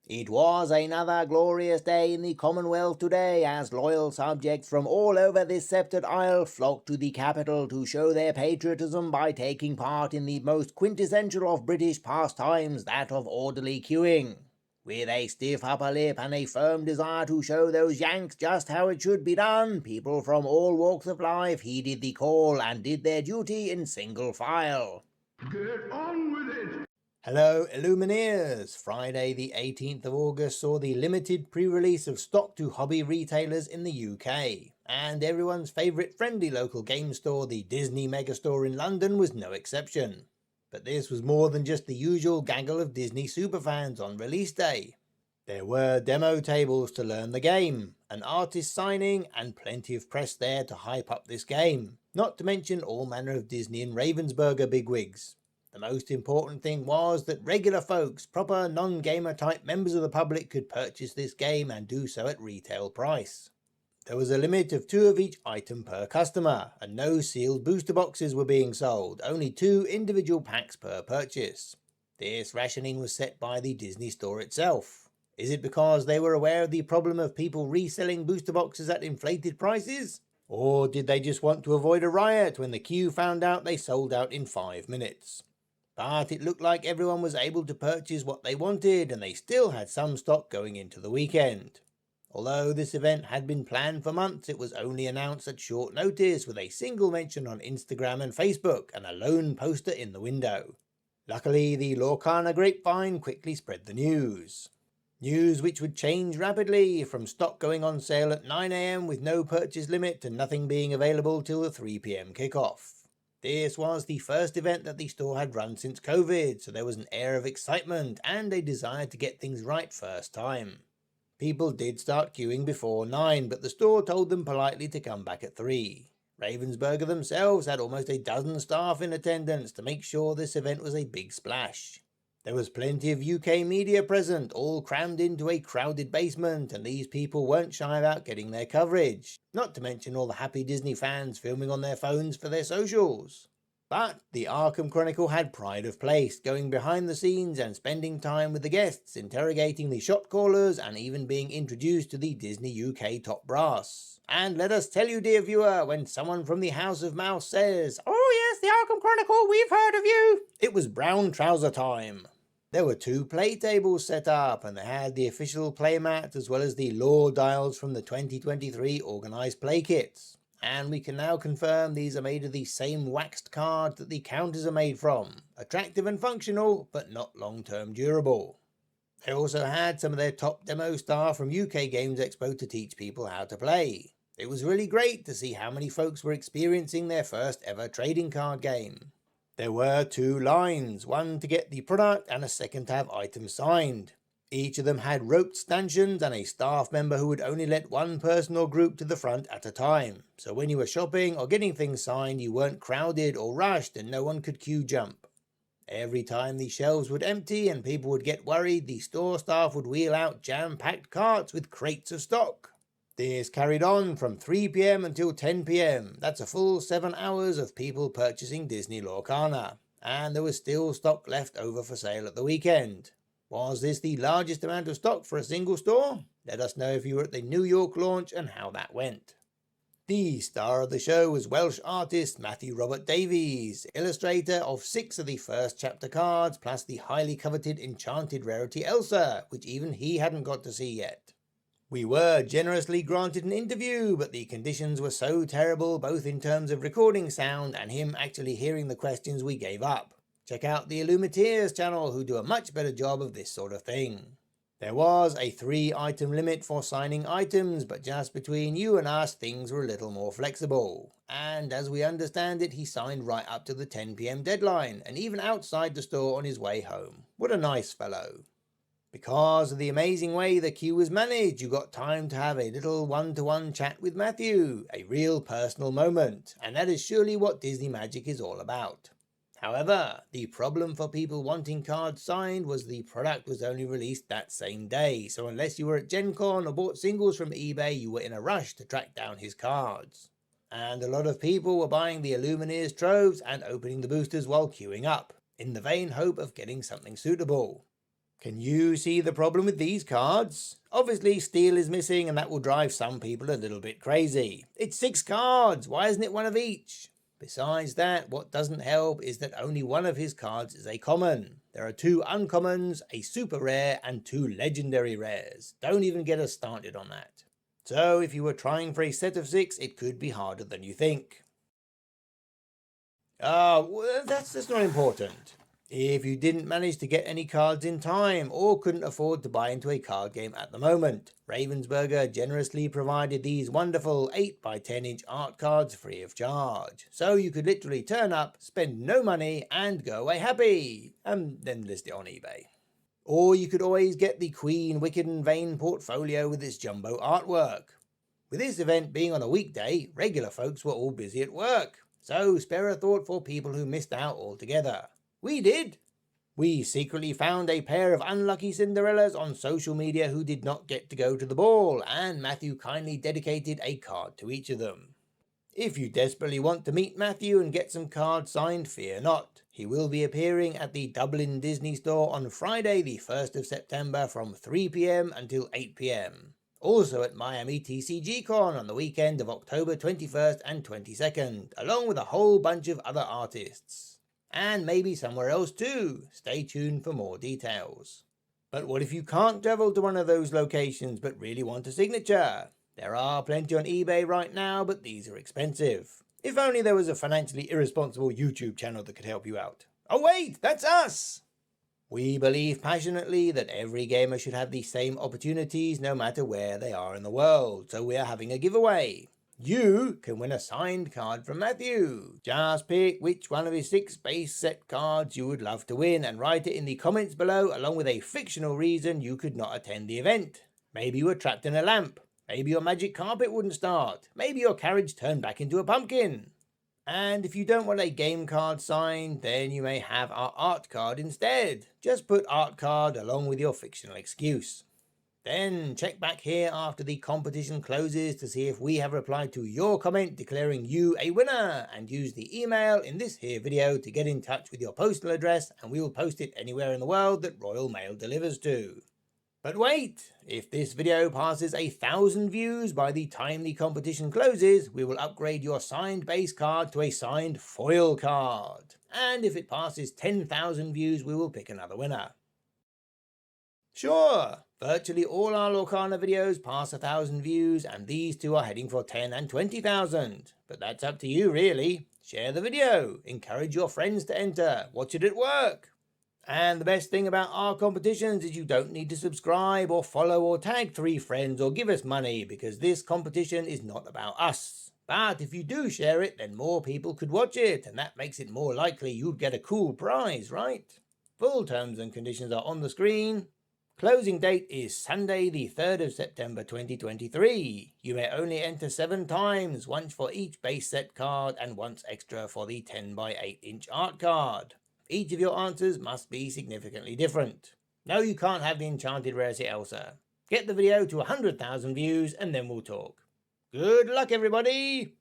It was another glorious day in the Commonwealth today, as loyal subjects from all over this sceptred isle flocked to the capital to show their patriotism by taking part in the most quintessential of British pastimes, that of orderly queuing. With a stiff upper lip and a firm desire to show those Yanks just how it should be done, people from all walks of life heeded the call and did their duty in single file. Get on with it! Hello Illumineers! Friday the 18th of August saw the limited pre-release of stock to hobby retailers in the UK, and everyone's favourite friendly local game store, the Disney Megastore in London, was no exception. But this was more than just the usual gaggle of Disney superfans on release day. There were demo tables to learn the game, an artist signing, and plenty of press there to hype up this game, not to mention all manner of Disney and Ravensburger bigwigs. The most important thing was that regular folks, proper non-gamer type members of the public, could purchase this game and do so at retail price. There was a limit of 2 of each item per customer, and no sealed booster boxes were being sold, only 2 individual packs per purchase. This rationing was set by the Disney store itself. Is it because they were aware of the problem of people reselling booster boxes at inflated prices? Or did they just want to avoid a riot when the queue found out they sold out in 5 minutes? But it looked like everyone was able to purchase what they wanted, and they still had some stock going into the weekend. Although this event had been planned for months, it was only announced at short notice with a single mention on Instagram and Facebook and a lone poster in the window. Luckily, the Lorcana grapevine quickly spread the news. News which would change rapidly, from stock going on sale at 9 AM with no purchase limit to nothing being available till the 3 PM kickoff. This was the first event that the store had run since COVID, so there was an air of excitement and a desire to get things right first time. People did start queuing before 9, but the store told them politely to come back at 3. Ravensburger themselves had almost a dozen staff in attendance to make sure this event was a big splash. There was plenty of UK media present, all crammed into a crowded basement, and these people weren't shy about getting their coverage, not to mention all the happy Disney fans filming on their phones for their socials. But the Arkham Chronicle had pride of place, going behind the scenes and spending time with the guests, interrogating the shot callers, and even being introduced to the Disney UK top brass. And let us tell you, dear viewer, when someone from the House of Mouse says, "Oh yes, the Arkham Chronicle, we've heard of you," it was brown trouser time. There were 2 play tables set up, and they had the official playmat as well as the lore dials from the 2023 organised play kits. And we can now confirm these are made of the same waxed card that the counters are made from. Attractive and functional, but not long-term durable. They also had some of their top demo staff from UK Games Expo to teach people how to play. It was really great to see how many folks were experiencing their first ever trading card game. There were 2 lines, one to get the product and a second to have items signed. Each of them had roped stanchions and a staff member who would only let one person or group to the front at a time. So when you were shopping or getting things signed, you weren't crowded or rushed and no one could queue jump. Every time the shelves would empty and people would get worried, the store staff would wheel out jam-packed carts with crates of stock. This carried on from 3 PM until 10 PM. That's a full 7 hours of people purchasing Disney Lorcana. And there was still stock left over for sale at the weekend. Was this the largest amount of stock for a single store? Let us know if you were at the New York launch and how that went. The star of the show was Welsh artist Matthew Robert Davies, illustrator of 6 of the first chapter cards, plus the highly coveted enchanted rarity Elsa, which even he hadn't got to see yet. We were generously granted an interview, but the conditions were so terrible, both in terms of recording sound and him actually hearing the questions, we gave up. Check out the Illumineers channel, who do a much better job of this sort of thing. There was a 3-item limit for signing items, but just between you and us, things were a little more flexible. And as we understand it, he signed right up to the 10 PM deadline, and even outside the store on his way home. What a nice fellow. Because of the amazing way the queue was managed, you got time to have a little one-to-one chat with Matthew, a real personal moment, and that is surely what Disney Magic is all about. However, the problem for people wanting cards signed was the product was only released that same day, so unless you were at Gen Con or bought singles from eBay, you were in a rush to track down his cards. And a lot of people were buying the Illumineers troves and opening the boosters while queuing up. in the vain hope of getting something suitable. Can you see the problem with these cards? Obviously steel is missing and that will drive some people a little bit crazy. It's 6 cards, why isn't it one of each? Besides that, what doesn't help is that only one of his cards is a common. There are 2 uncommons, a super rare and 2 legendary rares. Don't even get us started on that. So if you were trying for a set of 6, it could be harder than you think. That's not important. If you didn't manage to get any cards in time or couldn't afford to buy into a card game at the moment, Ravensburger generously provided these wonderful 8x10-inch art cards free of charge. So you could literally turn up, spend no money and go away happy, and then list it on eBay. Or you could always get the Queen Wicked and Vain portfolio with its jumbo artwork. With this event being on a weekday, regular folks were all busy at work, so spare a thought for people who missed out altogether. We did. We secretly found a pair of unlucky Cinderellas on social media who did not get to go to the ball, and Matthew kindly dedicated a card to each of them. If you desperately want to meet Matthew and get some cards signed, fear not. He will be appearing at the Dublin Disney Store on Friday the 1st of September from 3 PM until 8 PM. Also at Miami TCG Con on the weekend of October 21st and 22nd, along with a whole bunch of other artists. And maybe somewhere else too. Stay tuned for more details. But what if you can't travel to one of those locations but really want a signature? There are plenty on eBay right now, but these are expensive. If only there was a financially irresponsible YouTube channel that could help you out. Oh wait, that's us! We believe passionately that every gamer should have the same opportunities no matter where they are in the world, so we are having a giveaway. You can win a signed card from Matthew. Just pick which one of his 6 base set cards you would love to win and write it in the comments below along with a fictional reason you could not attend the event. Maybe you were trapped in a lamp. Maybe your magic carpet wouldn't start. Maybe your carriage turned back into a pumpkin. And if you don't want a game card signed, then you may have our art card instead. Just put art card along with your fictional excuse. Then check back here after the competition closes to see if we have replied to your comment declaring you a winner, and use the email in this here video to get in touch with your postal address and we will post it anywhere in the world that Royal Mail delivers to. But wait, if this video passes 1,000 views by the time the competition closes, we will upgrade your signed base card to a signed foil card. And if it passes 10,000 views, we will pick another winner. Sure, virtually all our Lorcana videos pass 1,000 views, and these two are heading for 10 and 20,000. But that's up to you really. Share the video, encourage your friends to enter, watch it at work. And the best thing about our competitions is you don't need to subscribe or follow or tag 3 friends or give us money, because this competition is not about us. But if you do share it, then more people could watch it, and that makes it more likely you'd get a cool prize, right? Full terms and conditions are on the screen. Closing date is Sunday the 3rd of September 2023. You may only enter 7 times, once for each base set card and once extra for the 10x8-inch art card. Each of your answers must be significantly different. No, you can't have the enchanted rarity Elsa. Get the video to 100,000 views and then we'll talk. Good luck everybody!